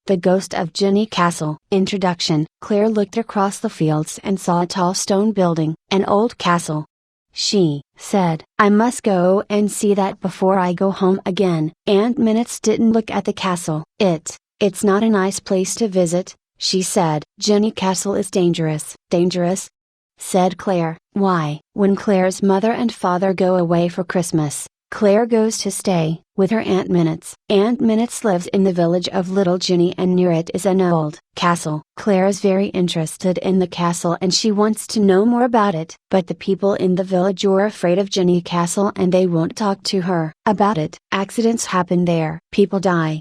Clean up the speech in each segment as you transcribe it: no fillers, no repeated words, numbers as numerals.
The Ghost of Genny Castle. Introduction. Claire looked across the fields and saw a tall stone building, an old castle. She said, "I must go and see that before I go home again." Aunt Minutes didn't look at the castle. It's not a nice place to visit," she said. "Genny Castle is dangerous." "Dangerous?" said Claire. "Why?" When Claire's mother and father go away for Christmas, Claire goes to stay with her Aunt Minutes. Aunt Minutes lives in the village of Little Genny, and near it is an old castle. Claire is very interested in the castle and she wants to know more about it. But the people in the village are afraid of Genny Castle and they won't talk to her about it. Accidents happen there. People die.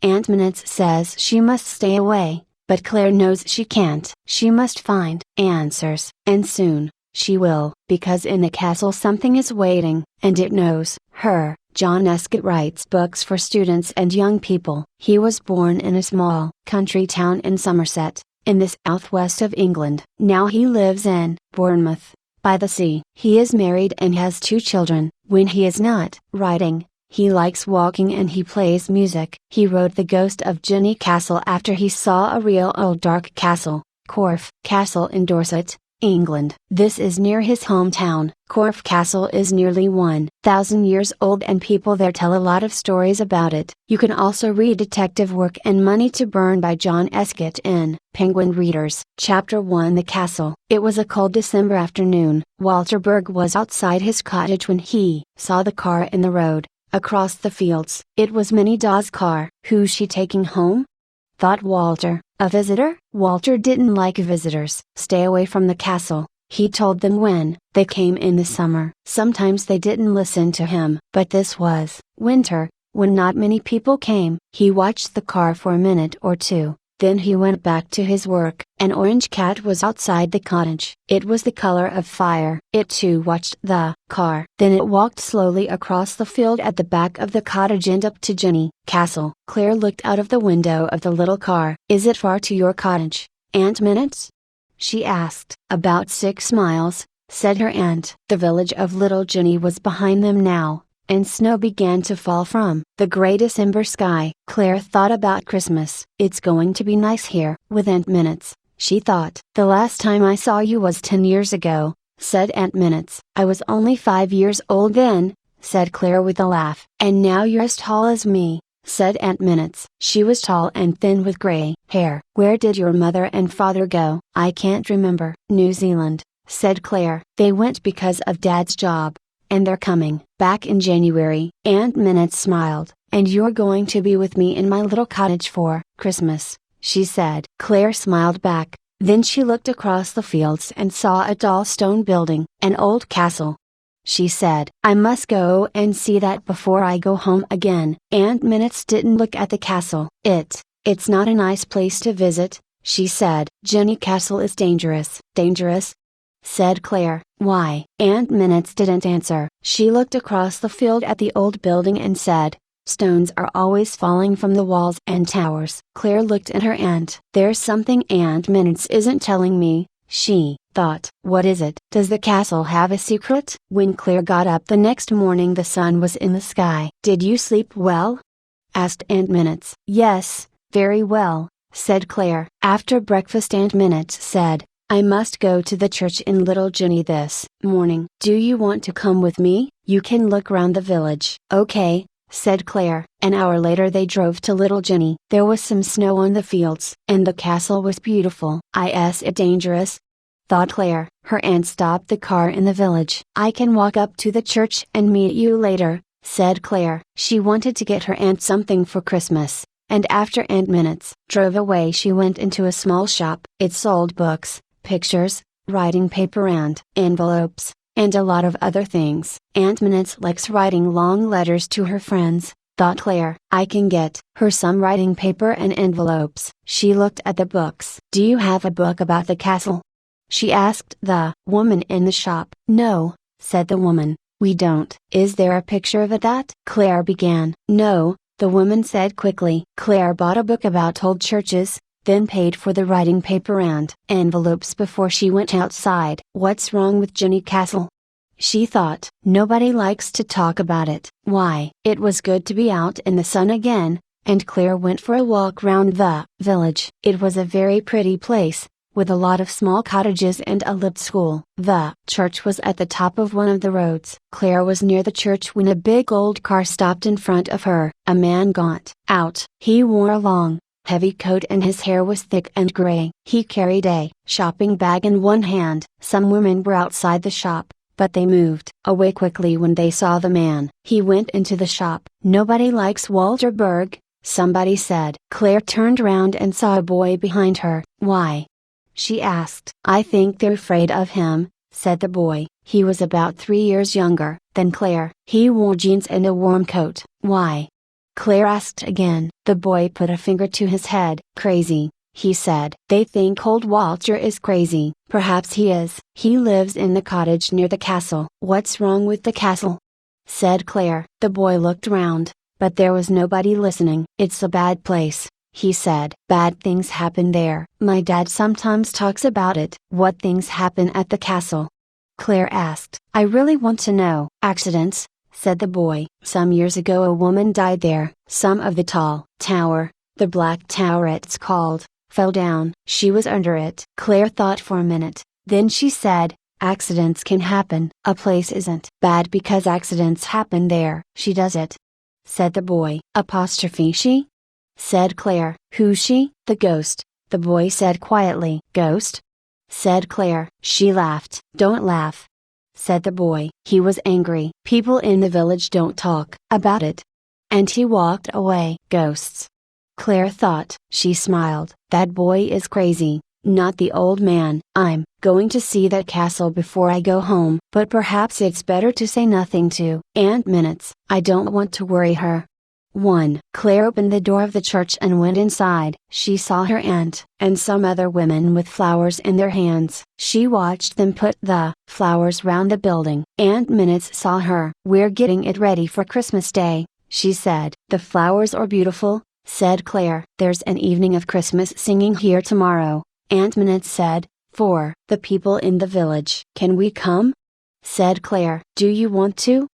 Aunt Minutes says she must stay away, but Claire knows she can't. She must find answers, and soon she will, because in the castle something is waiting, and it knows her. John Escott writes books for students and young people. He was born in a small country town in Somerset, in the southwest of England. Now he lives in Bournemouth, by the sea. He is married and has 2 children. When he is not writing, he likes walking and he plays music. He wrote The Ghost of Genny Castle after he saw a real old dark castle, Corfe Castle in Dorset, England. This is near his hometown. Corfe Castle is nearly 1,000 years old and people there tell a lot of stories about it. You can also read Detective Work and Money to Burn by John Escott in Penguin Readers. Chapter 1. The Castle. It was a cold December afternoon. Walter Berg was outside his cottage when he saw the car in the road, across the fields. It was Minnie Dawes' car. Who's she taking home? Thought Walter. A visitor? Walter didn't like visitors. Stay away from the castle, he told them when they came in the summer. Sometimes they didn't listen to him. But this was winter, when not many people came. He watched the car for a minute or two, then he went back to his work. An orange cat was outside the cottage. It was the color of fire. It too watched the car. Then it walked slowly across the field at the back of the cottage and up to Genny Castle. Claire looked out of the window of the little car. "Is it far to your cottage, Aunt Minutes?" she asked. "About 6 miles, said her aunt. The village of Little Genny was behind them now, and snow began to fall from the gray December sky. Claire thought about Christmas. "It's going to be nice here, with Aunt Minutes," she thought. "The last time I saw you was 10 years ago," said Aunt Minutes. "I was only 5 years old then," said Claire with a laugh. "And now you're as tall as me," said Aunt Minutes. She was tall and thin with gray hair. "Where did your mother and father go?" "I can't remember." "New Zealand," said Claire. "They went because of Dad's job, and they're coming back in January." Aunt Minutes smiled. "And you're going to be with me in my little cottage for Christmas," she said. Claire smiled back. Then she looked across the fields and saw a tall stone building, an old castle. She said, "I must go and see that before I go home again." Aunt Minutes didn't look at the castle. It's not a nice place to visit," she said. "Genny Castle is dangerous." "Dangerous?" said Claire. "Why?" Aunt Minutes didn't answer. She looked across the field at the old building and said, "Stones are always falling from the walls and towers." Claire looked at her aunt. "There's something Aunt Minutes isn't telling me," she thought. "What is it? Does the castle have a secret?" When Claire got up the next morning the sun was in the sky. "Did you sleep well?" asked Aunt Minutes. "Yes, very well," said Claire. After breakfast Aunt Minutes said, "I must go to the church in Little Genny this morning. Do you want to come with me? You can look round the village." "Okay," said Claire. An hour later they drove to Little Genny. There was some snow on the fields, and the castle was beautiful. "Is it dangerous?" thought Claire. Her aunt stopped the car in the village. "I can walk up to the church and meet you later," said Claire. She wanted to get her aunt something for Christmas, and after Aunt Minutes drove away she went into a small shop. It sold books, pictures, writing paper and envelopes, and a lot of other things. Aunt Minutes likes writing long letters to her friends, thought Claire. I can get her some writing paper and envelopes. She looked at the books. "Do you have a book about the castle?" she asked the woman in the shop. "No," said the woman, "we don't." "Is there a picture of it that?" Claire began. "No," the woman said quickly. Claire bought a book about old churches, then paid for the writing paper and envelopes before she went outside. "What's wrong with Genny Castle?" she thought. "Nobody likes to talk about it." "Why?" "It was good to be out in the sun again," and Claire went for a walk round the village. It was a very pretty place, with a lot of small cottages and a lit school. The church was at the top of one of the roads. Claire was near the church when a big old car stopped in front of her. A man got out. He wore a long, heavy coat and his hair was thick and gray. He carried a shopping bag in one hand. Some women were outside the shop, but they moved away quickly when they saw the man. He went into the shop. "Nobody likes Walter Berg," somebody said. Claire turned round and saw a boy behind her. "Why?" she asked. "I think they're afraid of him," said the boy. He was about 3 years younger than Claire. He wore jeans and a warm coat. "Why?" Claire asked again. The boy put a finger to his head. "Crazy," he said. "They think old Walter is crazy." "Perhaps he is. He lives in the cottage near the castle." "What's wrong with the castle?" said Claire. The boy looked round, but there was nobody listening. "It's a bad place," he said. "Bad things happen there. My dad sometimes talks about it." "What things happen at the castle?" Claire asked. "I really want to know." "Accidents," said the boy. "Some years ago a woman died there. Some of the tall tower, the Black Tower it's called, fell down. She was under it." Claire thought for a minute, then she said, "Accidents can happen. A place isn't bad because accidents happen there." "She does it," said the boy. Apostrophe she? Said Claire. "Who's she?" "The ghost," the boy said quietly. "Ghost?" said Claire. She laughed. "Don't laugh," said the boy. He was angry. "People in the village don't talk about it." And he walked away. Ghosts, Claire thought. She smiled. That boy is crazy, not the old man. "I'm going to see that castle before I go home." But perhaps it's better to say nothing to Aunt Minutes. I don't want to worry her. 1. Claire opened the door of the church and went inside. She saw her aunt, and some other women with flowers in their hands. She watched them put the flowers round the building. Aunt Minutes saw her. "We're getting it ready for Christmas Day," she said. "The flowers are beautiful," said Claire. "There's an evening of Christmas singing here tomorrow," Aunt Minutes said, "for the people in the village." "Can we come?" said Claire. "Do you want to?"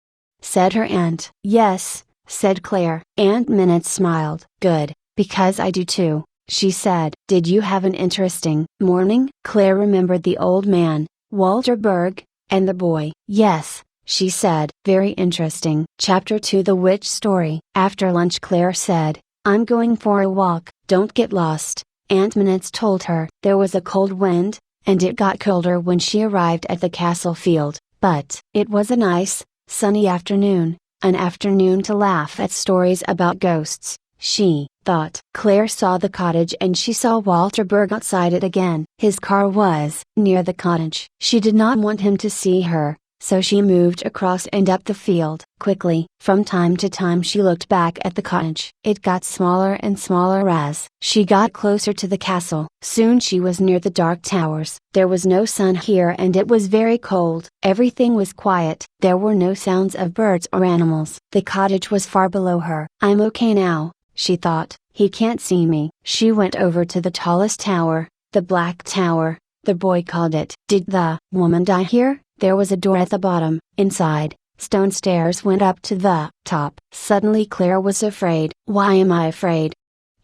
said her aunt. "Yes," said Claire. Aunt Minutes smiled. "Good, because I do too," she said. "Did you have an interesting morning?" Claire remembered the old man, Walter Berg, and the boy. "Yes," she said. "Very interesting." Chapter 2 The Witch Story. After lunch Claire said, "I'm going for a walk." "Don't get lost," Aunt Minutes told her. There was a cold wind, and it got colder when she arrived at the castle field, but it was a nice, sunny afternoon. An afternoon to laugh at stories about ghosts, she thought. Claire saw the cottage and she saw Walter Berg outside it again. His car was near the cottage. She did not want him to see her, so she moved across and up the field. Quickly, from time to time she looked back at the cottage. It got smaller and smaller as she got closer to the castle. Soon she was near the dark towers. There was no sun here and it was very cold. Everything was quiet. There were no sounds of birds or animals. The cottage was far below her. "I'm okay now," she thought. "He can't see me." She went over to the tallest tower, the Black Tower, the boy called it. "Did the woman die here?" There was a door at the bottom. Inside, stone stairs went up to the top. Suddenly Claire was afraid. "Why am I afraid?"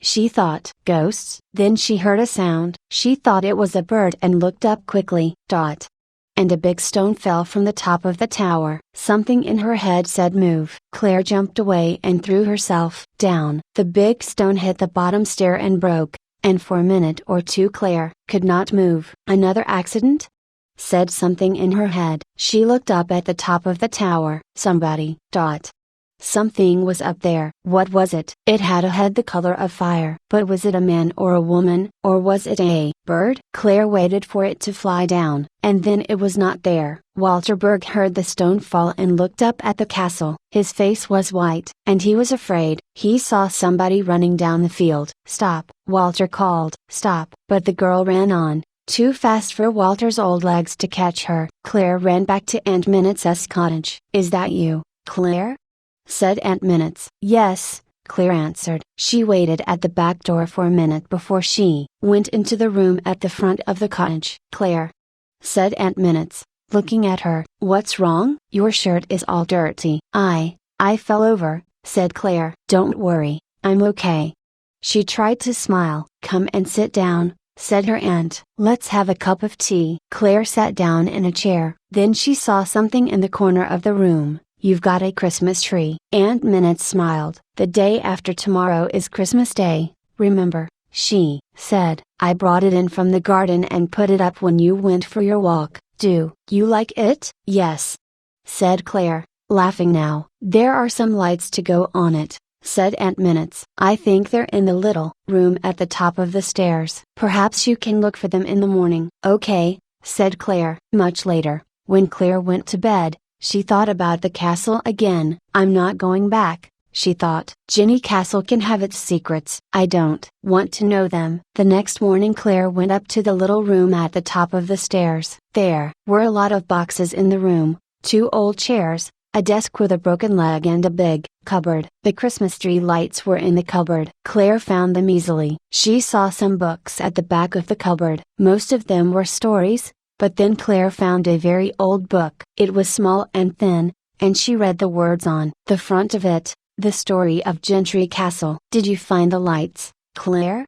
she thought. "Ghosts?" Then she heard a sound. She thought it was a bird and looked up quickly. Dot! And a big stone fell from the top of the tower. Something in her head said move. Claire jumped away and threw herself down. The big stone hit the bottom stair and broke, and for a minute or two Claire could not move. "Another accident?" said something in her head. She looked up at the top of the tower. Somebody. Something was up there. What was it? It had a head the color of fire. But was it a man or a woman, or was it a bird? Claire waited for it to fly down, and then it was not there. Walter Berg heard the stone fall and looked up at the castle. His face was white, and he was afraid. He saw somebody running down the field. "Stop!" Walter called. "Stop!" But the girl ran on, too fast for Walter's old legs to catch her. Claire ran back to Aunt Minutes' cottage. "Is that you, Claire?" said Aunt Minutes. "Yes," Claire answered. She waited at the back door for a minute before she went into the room at the front of the cottage. "Claire," said Aunt Minutes, looking at her. "What's wrong?" "Your shirt is all dirty." I fell over," said Claire. "Don't worry," I'm okay. She tried to smile. Come and sit down, said her aunt. Let's have a cup of tea. Claire sat down in a chair. Then she saw something in the corner of the room. You've got a Christmas tree. Aunt Minute smiled. The day after tomorrow is Christmas Day, remember, she said. I brought it in from the garden and put it up when you went for your walk. Do you like it? Yes, said Claire, laughing now. There are some lights to go on it, said Aunt Minutes. I think they're in the little room at the top of the stairs. Perhaps you can look for them in the morning. Okay, said Claire. Much later, when Claire went to bed, she thought about the castle again. I'm not going back, she thought. Genny Castle can have its secrets. I don't want to know them. The next morning Claire went up to the little room at the top of the stairs. There were a lot of boxes in the room, 2 old chairs, a desk with a broken leg and a big cupboard. The Christmas tree lights were in the cupboard. Claire found them easily. She saw some books at the back of the cupboard. Most of them were stories, but then Claire found a very old book. It was small and thin, and she read the words on the front of it, The Story of Genny Castle. Did you find the lights, Claire?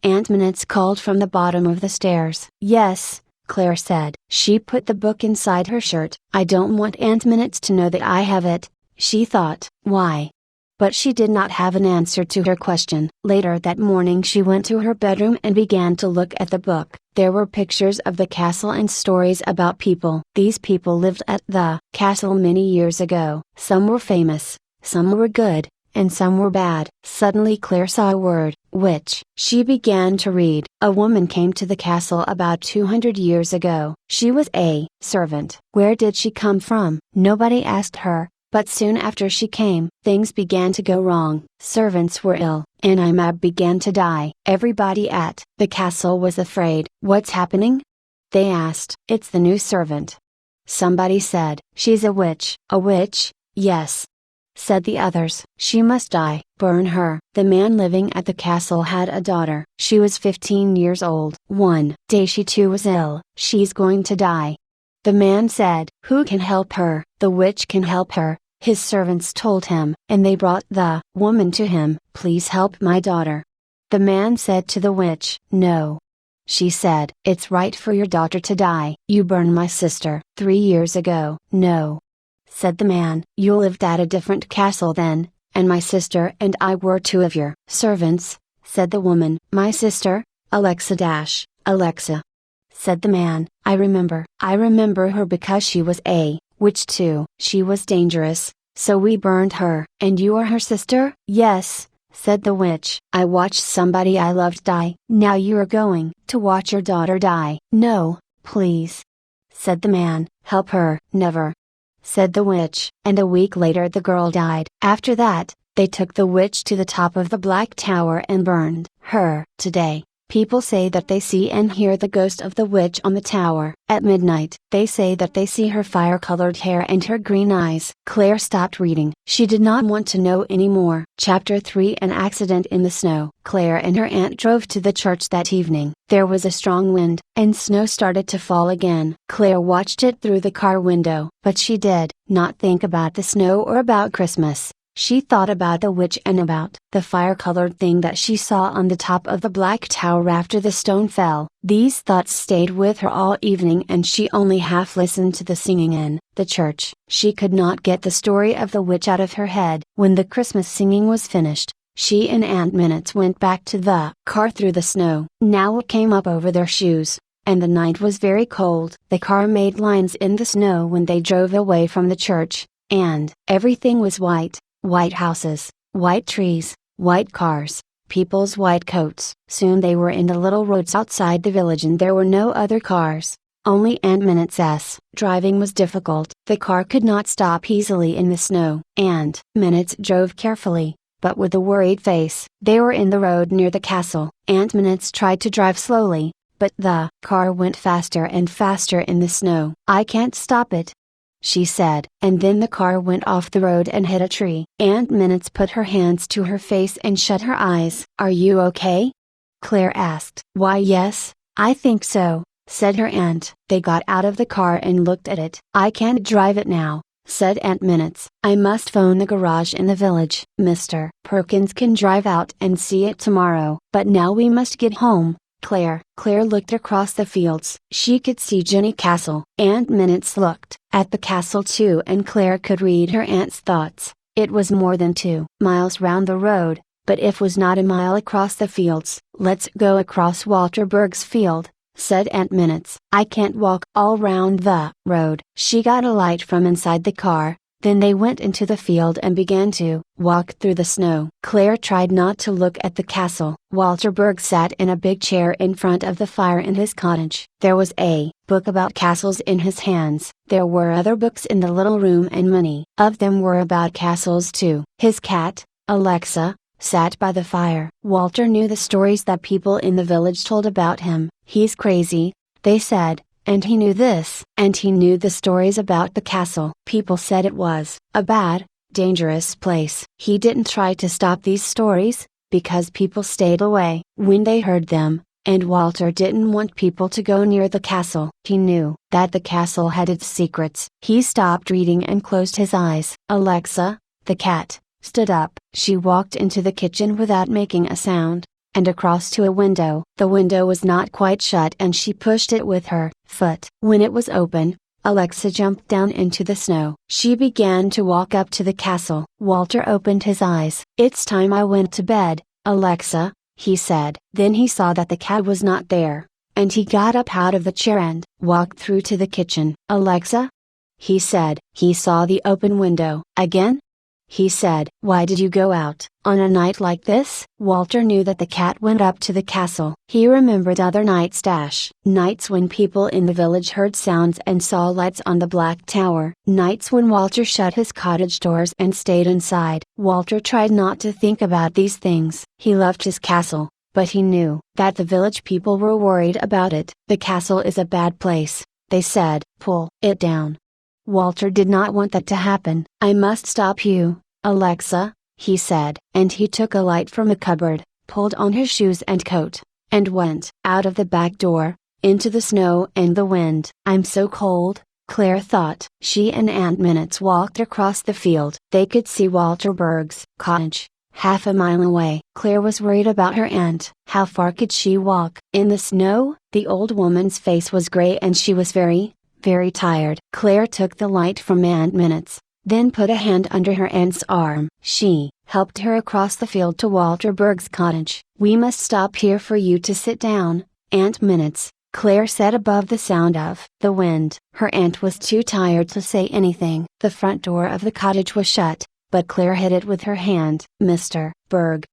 Aunt Minutes called from the bottom of the stairs. Yes, Claire said. She put the book inside her shirt. I don't want Aunt Minutes to know that I have it, she thought. Why? But she did not have an answer to her question. Later that morning she went to her bedroom and began to look at the book. There were pictures of the castle and stories about people. These people lived at the castle many years ago. Some were famous, some were good, and some were bad. Suddenly Claire saw a word, witch. She began to read. A woman came to the castle about 200 years ago. She was a servant. Where did she come from? Nobody asked her, but soon after she came, things began to go wrong. Servants were ill, and Imab began to die. Everybody at the castle was afraid. What's happening? They asked. It's the new servant. Somebody said. She's a witch. A witch? Yes, said the others. She must die. Burn her. The man living at the castle had a daughter. She was 15 years old. One day she too was ill. She's going to die. The man said, who can help her? The witch can help her, his servants told him, and they brought the woman to him. Please help my daughter. The man said to the witch, no. She said, it's right for your daughter to die. You burned my sister 3 years ago. No, said the man. You lived at a different castle then, and my sister and I were 2 of your servants, said the woman. My sister, Alexa, said the man. I remember her because she was a witch too. She was dangerous, so we burned her. And you are her sister? Yes, said the witch. I watched somebody I loved die. Now you are going to watch your daughter die. No, please, said the man. Help her. Never, said the witch. And a week later the girl died. After that, they took the witch to the top of the Black Tower and burned her. Today, people say that they see and hear the ghost of the witch on the tower. At midnight, they say that they see her fire-colored hair and her green eyes. Claire stopped reading. She did not want to know anymore. Chapter 3 An Accident in the Snow. Claire and her aunt drove to the church that evening. There was a strong wind, and snow started to fall again. Claire watched it through the car window, but she did not think about the snow or about Christmas. She thought about the witch and about the fire-colored thing that she saw on the top of the Black Tower after the stone fell. These thoughts stayed with her all evening and she only half listened to the singing in the church. She could not get the story of the witch out of her head. When the Christmas singing was finished, she and Aunt Minutes went back to the car through the snow. Now it came up over their shoes, and the night was very cold. The car made lines in the snow when they drove away from the church, and everything was white. White houses, white trees, white cars, people's white coats. Soon they were in the little roads outside the village and there were no other cars, only Aunt Minutes'. Driving was difficult. The car could not stop easily in the snow. Aunt Minutes drove carefully, but with a worried face. They were in the road near the castle. Aunt Minutes tried to drive slowly, but the car went faster and faster in the snow. I can't stop it, she said, and then the car went off the road and hit a tree. Aunt Minutes put her hands to her face and shut her eyes. Are you okay? Claire asked. Why yes, I think so, said her aunt. They got out of the car and looked at it. I can't drive it now, said Aunt Minutes. I must phone the garage in the village. Mr. Perkins can drive out and see it tomorrow. But now we must get home, Claire. Claire looked across the fields. She could see Genny Castle. Aunt Minutes looked at the castle too, and Claire could read her aunt's thoughts. It was more than 2 miles round the road, but it was not a mile across the fields. Let's go across Walter Berg's field, said Aunt Minutes. I can't walk all round the road. She got a light from inside the car. Then they went into the field and began to walk through the snow. Claire tried not to look at the castle. Walter Berg sat in a big chair in front of the fire in his cottage. There was a book about castles in his hands. There were other books in the little room, and many of them were about castles too. His cat, Alexa, sat by the fire. Walter knew the stories that people in the village told about him. He's crazy, they said. And he knew this. And he knew the stories about the castle. People said it was a bad, dangerous place. He didn't try to stop these stories, because people stayed away when they heard them, and Walter didn't want people to go near the castle. He knew that the castle had its secrets. He stopped reading and closed his eyes. Alexa, the cat, stood up. She walked into the kitchen without making a sound, and across to a window. The window was not quite shut, and she pushed it with her foot. When it was open, Alexa jumped down into the snow. She began to walk up to the castle. Walter opened his eyes. It's time I went to bed, Alexa, he said. Then he saw that the cat was not there, and he got up out of the chair and walked through to the kitchen. Alexa? He said. He saw the open window. Again? He said. Why did you go out on a night like this? Walter knew that the cat went up to the castle. He remembered other nights nights when people in the village heard sounds and saw lights on the black tower. Nights when Walter shut his cottage doors and stayed inside. Walter tried not to think about these things. He loved his castle, but he knew that the village people were worried about it. The castle is a bad place, they said. Pull it down. Walter did not want that to happen. I must stop you, Alexa, he said. And he took a light from a cupboard, pulled on his shoes and coat, and went out of the back door, into the snow and the wind. I'm so cold, Claire thought. She and Aunt Minutes walked across the field. They could see Walter Berg's cottage, half a mile away. Claire was worried about her aunt. How far could she walk? In the snow? The old woman's face was gray and she was very tired. Claire took the light from Aunt Minutes, then put a hand under her aunt's arm. She helped her across the field to Walter Berg's cottage. We must stop here for you to sit down, Aunt Minutes, Claire said above the sound of the wind. Her aunt was too tired to say anything. The front door of the cottage was shut, but Claire hid it with her hand. Mr. Berg,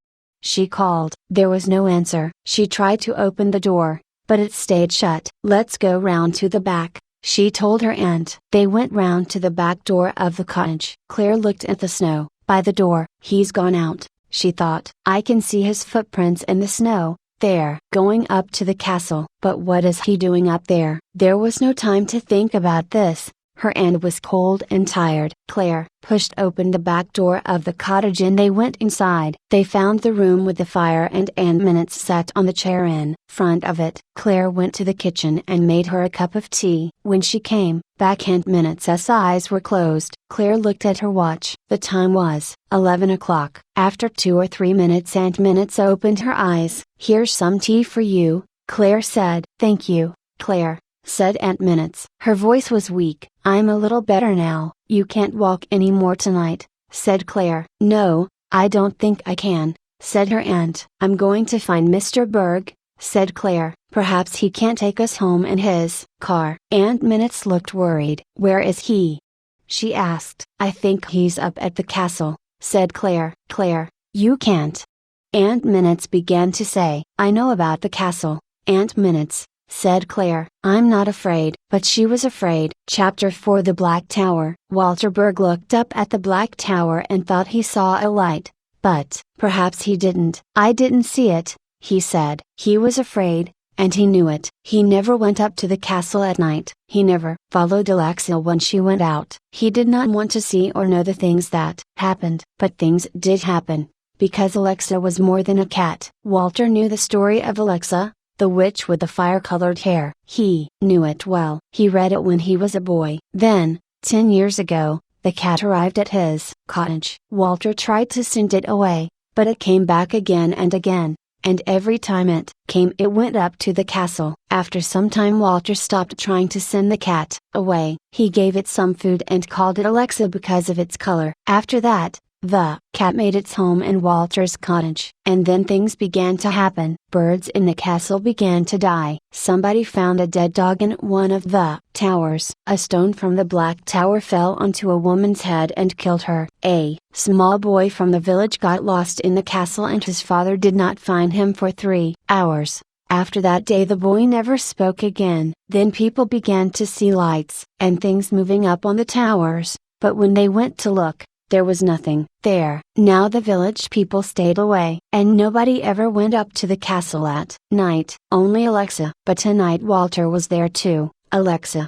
she called. There was no answer. She tried to open the door, but it stayed shut. Let's go round to the back, she told her aunt. They went round to the back door of the cottage. Claire looked at the snow by the door. He's gone out, she thought. I can see his footprints in the snow, there. Going up to the castle. But what is he doing up there? There was no time to think about this. Her aunt was cold and tired. Claire pushed open the back door of the cottage and they went inside. They found the room with the fire and Aunt Minutes sat on the chair in front of it. Claire went to the kitchen and made her a cup of tea. When she came back, Aunt Minutes' eyes were closed. Claire looked at her watch. The time was 11 o'clock. After 2 or 3 minutes Aunt Minutes opened her eyes. Here's some tea for you, Claire said. Thank you, Claire, said Aunt Minutes. Her voice was weak. I'm a little better now. You can't walk any more tonight, said Claire. No, I don't think I can, said her aunt. I'm going to find Mr. Berg, said Claire. Perhaps he can't take us home in his car. Aunt Minutes looked worried. Where is he? She asked. I think he's up at the castle, said Claire. Claire, you can't. Aunt Minutes began to say. I know about the castle, Aunt Minutes, said Claire. I'm not afraid. But she was afraid. Chapter 4. The Black Tower. Walter Berg looked up at the black tower and thought he saw a light, but perhaps he didn't. I didn't see it, he said. He was afraid, and he knew it. He never went up to the castle at night. He never followed Alexa when she went out. He did not want to see or know the things that happened. But things did happen, because Alexa was more than a cat. Walter knew the story of Alexa, the witch with the fire-colored hair. He knew it well. He read it when he was a boy. Then, 10 years ago, the cat arrived at his cottage. Walter tried to send it away, but it came back again and again, and every time it came it went up to the castle. After some time Walter stopped trying to send the cat away. He gave it some food and called it Alexa because of its color. After that, the cat made its home in Walter's cottage. And then things began to happen. Birds in the castle began to die. Somebody found a dead dog in one of the towers. A stone from the black tower fell onto a woman's head and killed her. A small boy from the village got lost in the castle and his father did not find him for 3 hours. After that day the boy never spoke again. Then people began to see lights and things moving up on the towers, but when they went to look, there was nothing there. Now the village people stayed away, and nobody ever went up to the castle at night. Only Alexa. But tonight Walter was there too. Alexa.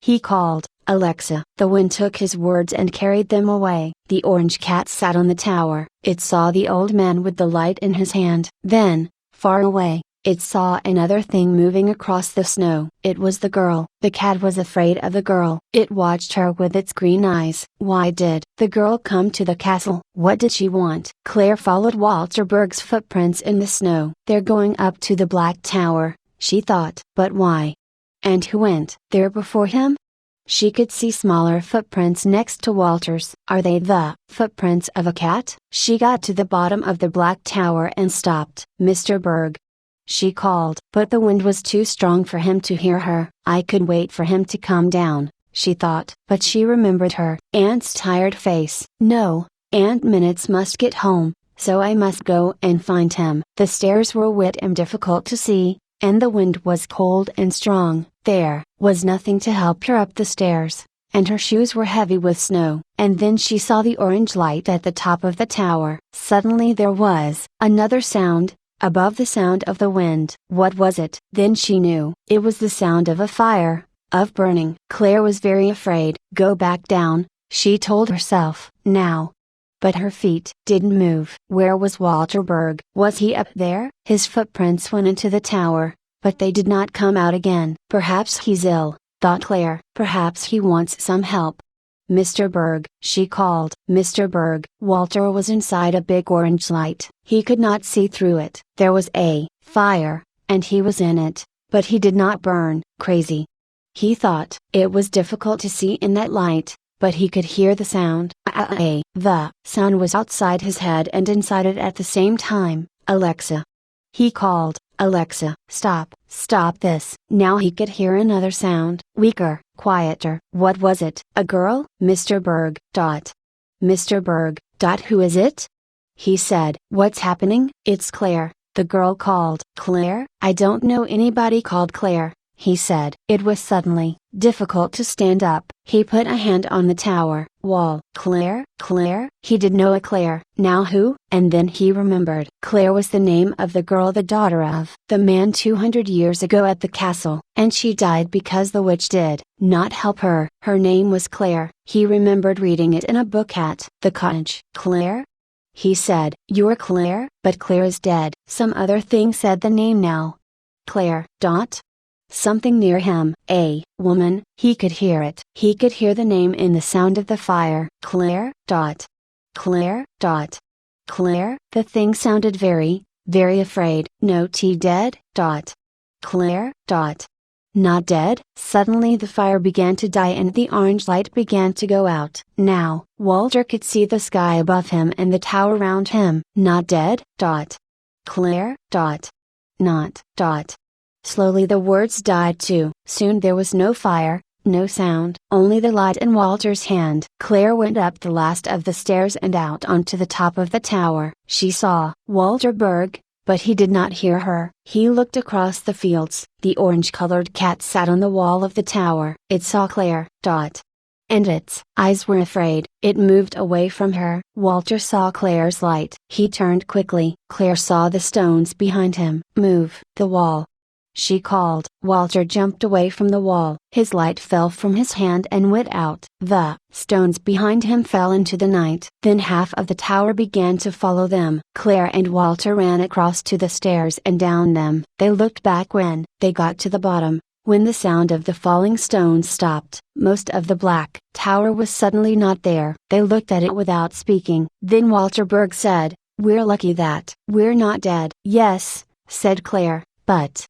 He called, Alexa. The wind took his words and carried them away. The orange cat sat on the tower. It saw the old man with the light in his hand. Then, far away, it saw another thing moving across the snow. It was the girl. The cat was afraid of the girl. It watched her with its green eyes. Why did the girl come to the castle? What did she want? Claire followed Walter Berg's footprints in the snow. They're going up to the Black Tower, she thought. But why? And who went there before him? She could see smaller footprints next to Walter's. Are they the footprints of a cat? She got to the bottom of the Black Tower and stopped. Mr. Berg, she called. But the wind was too strong for him to hear her. I could wait for him to come down, she thought. But she remembered her aunt's tired face. No, Aunt Minutes must get home, so I must go and find him. The stairs were wet and difficult to see, and the wind was cold and strong. There was nothing to help her up the stairs, and her shoes were heavy with snow. And then she saw the orange light at the top of the tower. Suddenly there was another sound, above the sound of the wind. What was it? Then she knew. It was the sound of a fire, of burning. Claire was very afraid. Go back down, she told herself. Now. But her feet didn't move. Where was Walter Berg? Was he up there? His footprints went into the tower, but they did not come out again. Perhaps he's ill, thought Claire. Perhaps he wants some help. Mr. Berg, she called. Mr. Berg. Walter was inside a big orange light. He could not see through it. There was a fire, and he was in it, but he did not burn. Crazy, he thought. It was difficult to see in that light, but he could hear the sound. The sound was outside his head and inside it at the same time. Alexa. He called. Alexa, stop, stop this. Now he could hear another sound, weaker, quieter. What was it? A girl? Mr. Berg. Mr. Berg. Who is it? He said. What's happening? It's Claire, the girl called. Claire? I don't know anybody called Claire, he said. It was suddenly difficult to stand up. He put a hand on the tower wall. Claire? Claire? He did know a Claire. Now who? And then he remembered. Claire was the name of the girl, the daughter of the man 200 years ago at the castle, and she died because the witch did not help her. Her name was Claire. He remembered reading it in a book at the cottage. Claire? He said. You're Claire? But Claire is dead. Some other thing said the name now. Claire. Something near him. A woman. He could hear it. He could hear the name in the sound of the fire. Claire. Claire. Claire. The thing sounded very, very afraid. No, dead. Claire. Not dead. Suddenly the fire began to die and the orange light began to go out. Now, Walter could see the sky above him and the tower around him. Not dead. Claire. Not. Slowly the words died too. Soon there was no fire, no sound, only the light in Walter's hand. Claire went up the last of the stairs and out onto the top of the tower. She saw Walter Berg, but he did not hear her. He looked across the fields. The orange-colored cat sat on the wall of the tower. It saw Claire. And its eyes were afraid. It moved away from her. Walter saw Claire's light. He turned quickly. Claire saw the stones behind him move. The wall, she called. Walter jumped away from the wall. His light fell from his hand and went out. The stones behind him fell into the night. Then half of the tower began to follow them. Claire and Walter ran across to the stairs and down them. They looked back when they got to the bottom. When the sound of the falling stones stopped, most of the black tower was suddenly not there. They looked at it without speaking. Then Walter Berg said, "We're lucky that we're not dead." "Yes," said Claire, "but,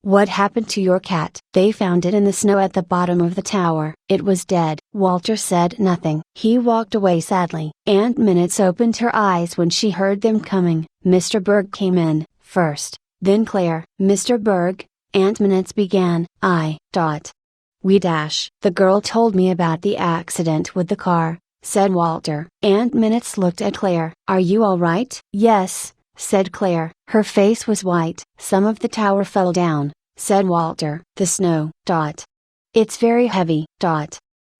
what happened to your cat?" "They found it in the snow at the bottom of the tower. It was dead." Walter said nothing. He walked away sadly. Aunt Minutes opened her eyes when she heard them coming. Mr. Berg came in, first, then Claire. "Mr. Berg," Aunt Minutes began, The girl told me about the accident with the car," said Walter. Aunt Minutes looked at Claire. "Are you all right?" "Yes," said Claire. Her face was white. "Some of the tower fell down," said Walter. "The snow, It's very heavy,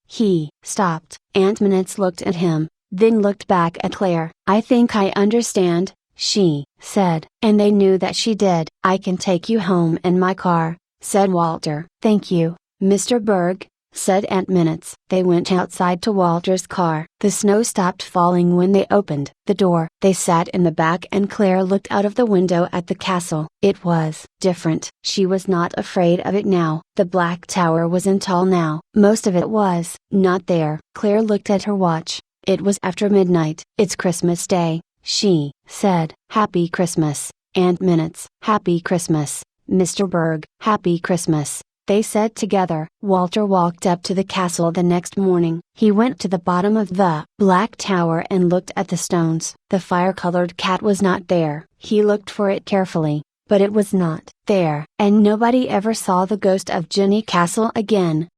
He stopped. Aunt Minutes looked at him, then looked back at Claire. "I think I understand," she said. And they knew that she did. "I can take you home in my car," said Walter. "Thank you, Mr. Berg," said Aunt Minutes. They went outside to Walter's car. The snow stopped falling when they opened the door. They sat in the back and Claire looked out of the window at the castle. It was different. She was not afraid of it now. The black tower wasn't tall now. Most of it was not there. Claire looked at her watch. It was after midnight. "It's Christmas Day," she said. "Happy Christmas, Aunt Minutes." "Happy Christmas, Mr. Berg." "Happy Christmas," they said together. Walter walked up to the castle the next morning. He went to the bottom of the black tower and looked at the stones. The fire-colored cat was not there. He looked for it carefully, but it was not there. And nobody ever saw the ghost of Genny Castle again.